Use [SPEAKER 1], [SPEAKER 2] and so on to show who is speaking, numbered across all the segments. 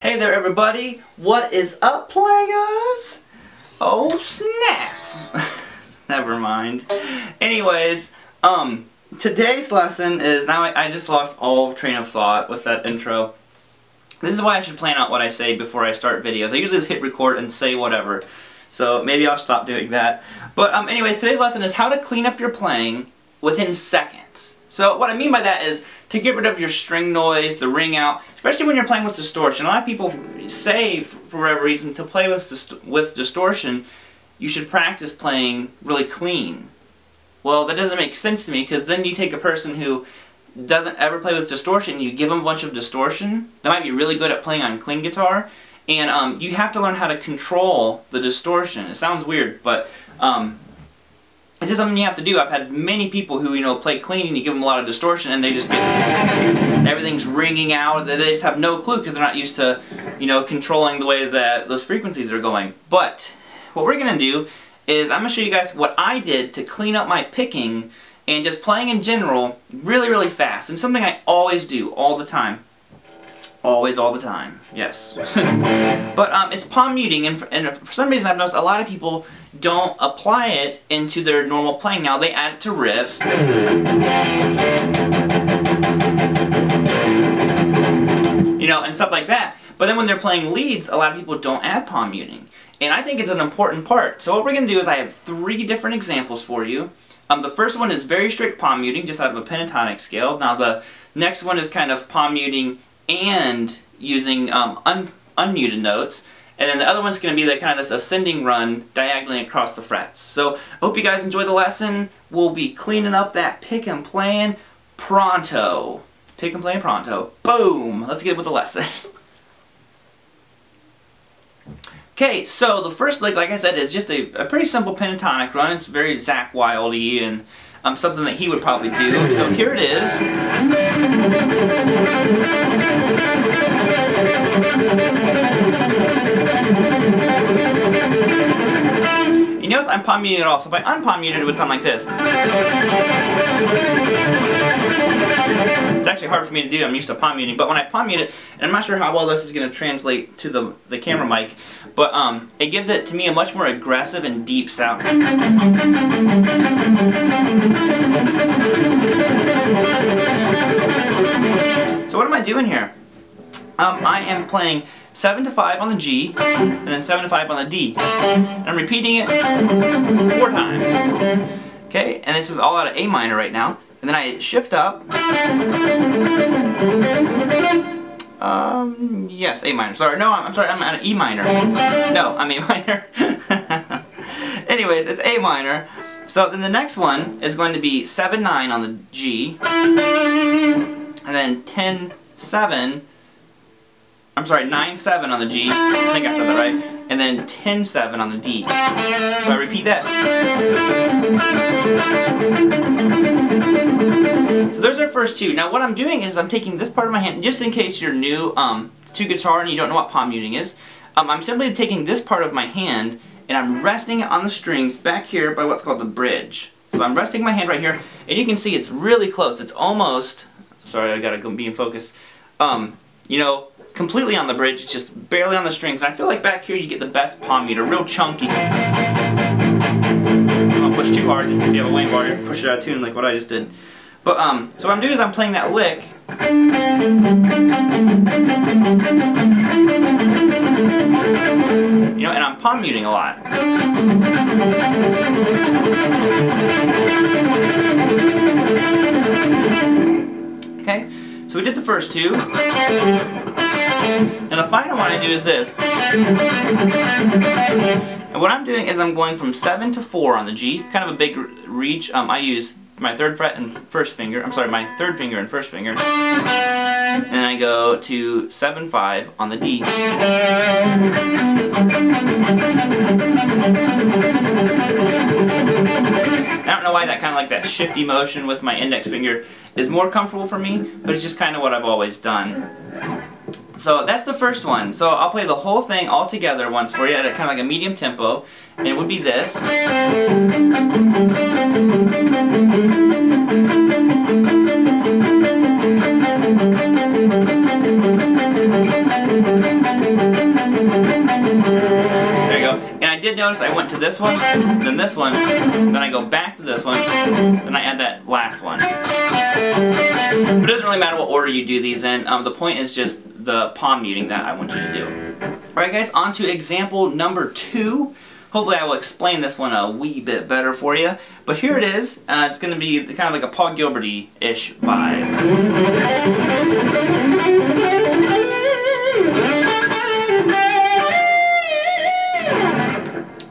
[SPEAKER 1] Hey there everybody, what is up players? Oh snap! Never mind. Anyways, today's lesson is, now I just lost all train of thought with that intro. This is why I should plan out what I say before I start videos. I usually just hit record and say whatever. So maybe I'll stop doing that. But anyways, today's lesson is how to clean up your playing within seconds. So what I mean by that is to get rid of your string noise, the ring out, especially when you're playing with distortion. A lot of people say, for whatever reason, to play with distortion, you should practice playing really clean. Well, that doesn't make sense to me, because then you take a person who doesn't ever play with distortion, you give them a bunch of distortion. They might be really good at playing on clean guitar, and you have to learn how to control the distortion. It sounds weird, but it's just something you have to do. I've had many people who, play clean and you give them a lot of distortion and they just get, everything's ringing out. They just have no clue because they're not used to, controlling the way that those frequencies are going. But what we're going to do is I'm going to show you guys what I did to clean up my picking and just playing in general really, really fast. And something I always do, all the time. Always, all the time. Yes. But it's palm muting, and for some reason I've noticed a lot of people don't apply it into their normal playing. Now they add it to riffs. And stuff like that. But then when they're playing leads, a lot of people don't add palm muting. And I think it's an important part. So what we're going to do is I have 3 different examples for you. The first one is very strict palm muting, just out of a pentatonic scale. Now the next one is kind of palm muting and using unmuted notes. And then the other one's going to be kind of this ascending run diagonally across the frets. So I hope you guys enjoy the lesson. We'll be cleaning up that pick and playing pronto. Pick and playing pronto. Boom! Let's get with the lesson. Okay, so the first lick, like I said, is just a pretty simple pentatonic run. It's very Zakk Wylde-y and something that he would probably do. So here it is. You notice I'm palm muting it all, so if I unpalm mute it, it would sound like this. It's actually hard for me to do, I'm used to palm muting, but when I palm mute it, and I'm not sure how well this is going to translate to the camera mic, but it gives it, to me, a much more aggressive and deep sound. So what am I doing here? I am playing 7 to 5 on the G, and then 7 to 5 on the D. And I'm repeating it 4 times. Okay, and this is all out of A minor right now. And then I shift up. Yes, A minor. Sorry, no, I'm sorry, I'm at an E minor. No, I'm A minor. Anyways, it's A minor. So then the next one is going to be 7-9 on the G, and then 10-7. I'm sorry, 9-7 on the G. I think I said that right. And then 10-7 on the D. So I repeat that. So there's our first 2. Now what I'm doing is I'm taking this part of my hand, just in case you're new to guitar and you don't know what palm muting is. I'm simply taking this part of my hand and I'm resting it on the strings back here by what's called the bridge. So I'm resting my hand right here, and you can see it's really close. It's almost, sorry, I gotta go be in focus. Completely on the bridge, it's just barely on the strings. And I feel like back here you get the best palm muter, real chunky. Don't push too hard. If you have a Wayne bar, you push it out of tune like what I just did. But so what I'm doing is I'm playing that lick. And I'm palm muting a lot. Okay, so we did the first 2. And the final one I do is this. And what I'm doing is I'm going from 7 to 4 on the G. It's kind of a big reach. I use my 3rd fret and 1st finger. I'm sorry, my 3rd finger and 1st finger. And I go to 7-5 on the D. I don't know why that kind of like that shifty motion with my index finger is more comfortable for me, but it's just kind of what I've always done. So that's the first one. So I'll play the whole thing all together once for you at kind of like a medium tempo, and it would be this. There you go. And I did notice I went to this one, then this one, then I go back to this one, then I add that last one. But it doesn't really matter what order you do these in. The point is just the palm muting that I want you to do. Alright guys, on to example number 2. Hopefully I will explain this one a wee bit better for you. But here it is. It's going to be kind of like a Paul Gilbert-y-ish vibe.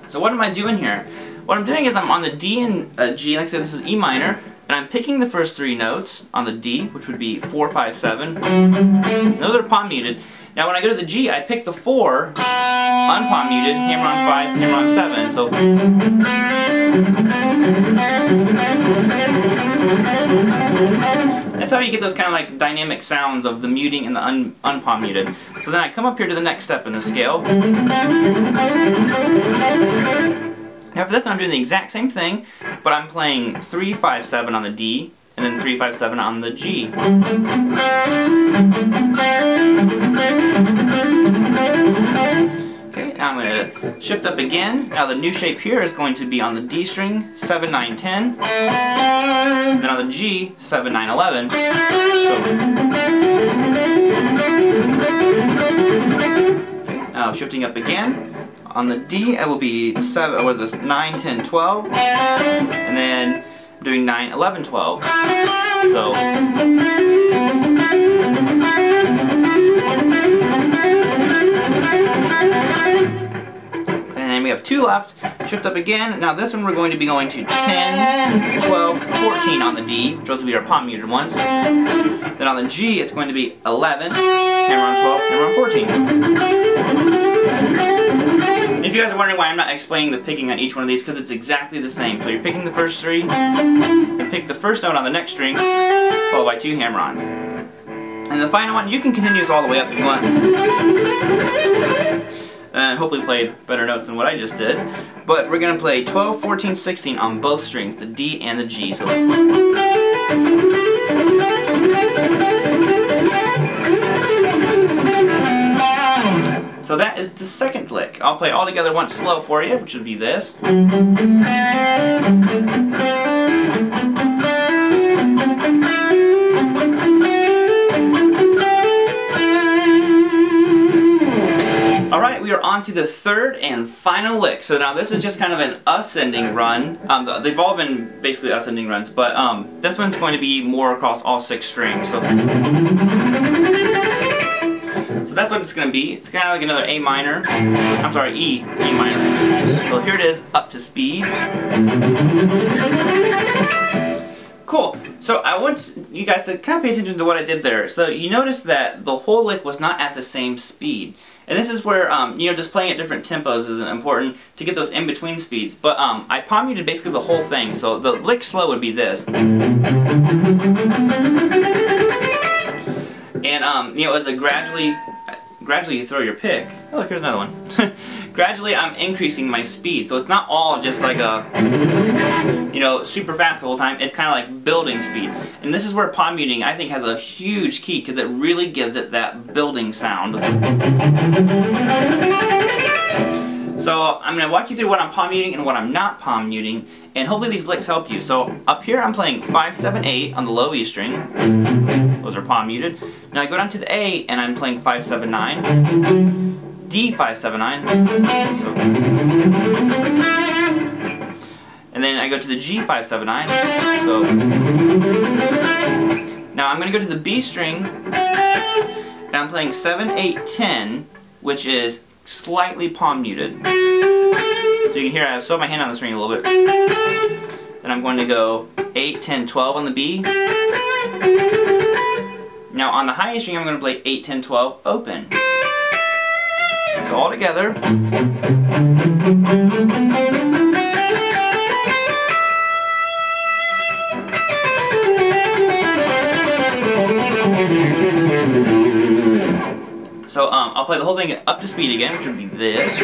[SPEAKER 1] So what am I doing here? What I'm doing is I'm on the D and G. Like I said, this is E minor. And I'm picking the first 3 notes on the D, which would be 4, 5, 7. Those are palm muted. Now when I go to the G, I pick the 4, unpalm muted, hammer on 5, hammer on 7. So that's how you get those kind of like dynamic sounds of the muting and the unpalm muted. So then I come up here to the next step in the scale. Now for this one I'm doing the exact same thing, but I'm playing 3, 5, 7 on the D, and then 3, 5, 7 on the G. Okay, now I'm going to shift up again. Now the new shape here is going to be on the D string, 7, 9, 10. Then on the G, 7, 9, 11. Okay, now shifting up again. On the D, it will be 7, what is this, 9, 10, 12. And then I'm doing 9, 11, 12. So and then we have 2 left. Shift up again. Now this one we're going to be going to 10, 12, 14 on the D, which those will be our palm muted ones. Then on the G it's going to be 11, hammer on 12, hammer on 14. If you guys are wondering why I'm not explaining the picking on each one of these, because it's exactly the same. So you're picking the first 3, and pick the first note on the next string, followed by 2 hammer-ons. And the final one, you can continue this all the way up if you want. And hopefully play better notes than what I just did. But we're going to play 12, 14, 16 on both strings, the D and the G. So that is the second lick. I'll play all together once slow for you, which would be this. Alright, we are on to the third and final lick. So now this is just kind of an ascending run. They've all been basically ascending runs, but this one's going to be more across all 6 strings. So that's what it's going to be. It's kind of like another A minor. I'm sorry, E minor. So here it is, up to speed. Cool. So I want you guys to kind of pay attention to what I did there. So you notice that the whole lick was not at the same speed. And this is where, you know, just playing at different tempos is important to get those in-between speeds. But I palm muted basically the whole thing. So the lick slow would be this. And, you know, as a gradually you throw your pick. Oh, look, here's another one. Gradually, I'm increasing my speed. So it's not all just like a, you know, super fast the whole time. It's kind of like building speed. And this is where palm muting, I think, has a huge key because it really gives it that building sound. So I'm going to walk you through what I'm palm muting and what I'm not palm muting, and hopefully these licks help you. So up here I'm playing 5, 7, 8 on the low E string. Those are palm muted. Now I go down to the A and I'm playing 5, 7, 9. D, 5, 7, 9. So, and then I go to the G, 5, 7, 9. So now I'm going to go to the B string and I'm playing 7, 8, 10, which is slightly palm muted. So you can hear I have my hand on the string a little bit. Then I'm going to go 8, 10, 12 on the B. Now on the high E string I'm going to play 8, 10, 12 open. So all together. So I'll play the whole thing up to speed again, which would be this.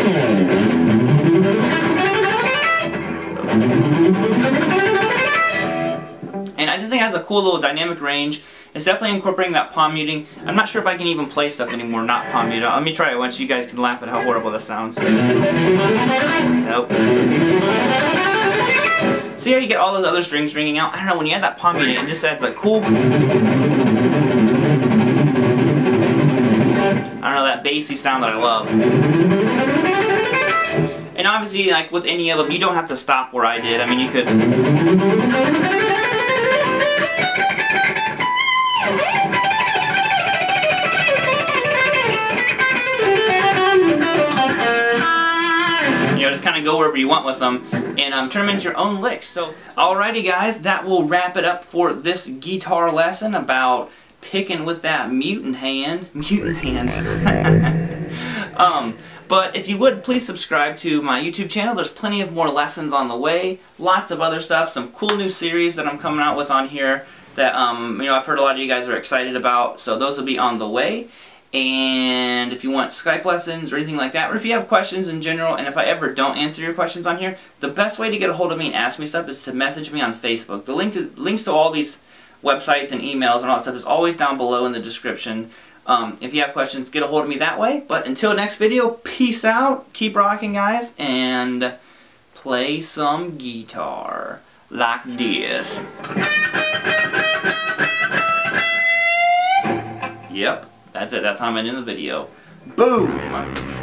[SPEAKER 1] And I just think it has a cool little dynamic range. It's definitely incorporating that palm muting. I'm not sure if I can even play stuff anymore not palm muted. Let me try it once. You guys can laugh at how horrible this sounds. Nope. See how you get all those other strings ringing out? I don't know, when you add that palm muting, it just adds that cool, I don't know, that bassy sound that I love. And obviously, like with any of them, you don't have to stop where I did. I mean, you could... just kind of go wherever you want with them and turn them into your own licks. So, alrighty guys, that will wrap it up for this guitar lesson about picking with that mutant hand. But if you would, please subscribe to my YouTube channel. There's plenty of more lessons on the way. Lots of other stuff. Some cool new series that I'm coming out with on here that you know, I've heard a lot of you guys are excited about. So those will be on the way. And if you want Skype lessons or anything like that, or if you have questions in general, and if I ever don't answer your questions on here, the best way to get a hold of me and ask me stuff is to message me on Facebook. The links to all these websites and emails and all that stuff is always down below in the description. If you have questions, get a hold of me that way. But until next video, peace out, keep rocking guys, and play some guitar like this. Yep. That's it. That's how I'm ending the video. Boom!